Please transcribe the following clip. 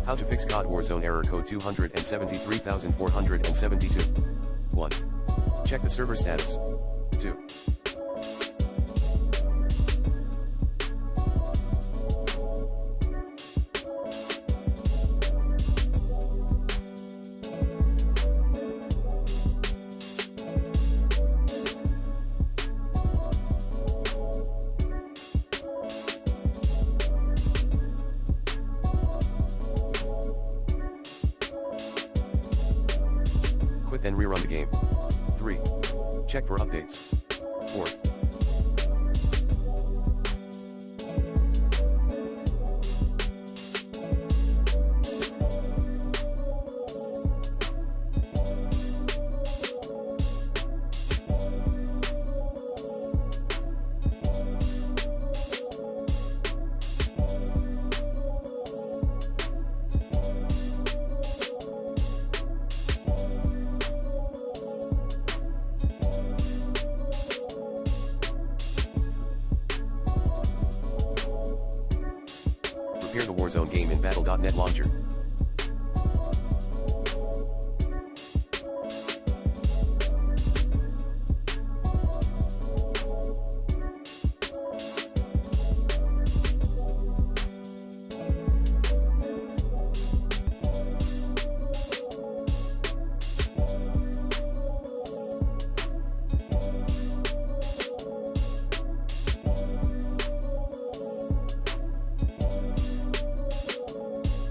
How to fix COD Warzone error code 273472. 1. Check the server status. 2. Quit then rerun the game. 3. Check for updates. 4. Prepare the Warzone game in Battle.net launcher.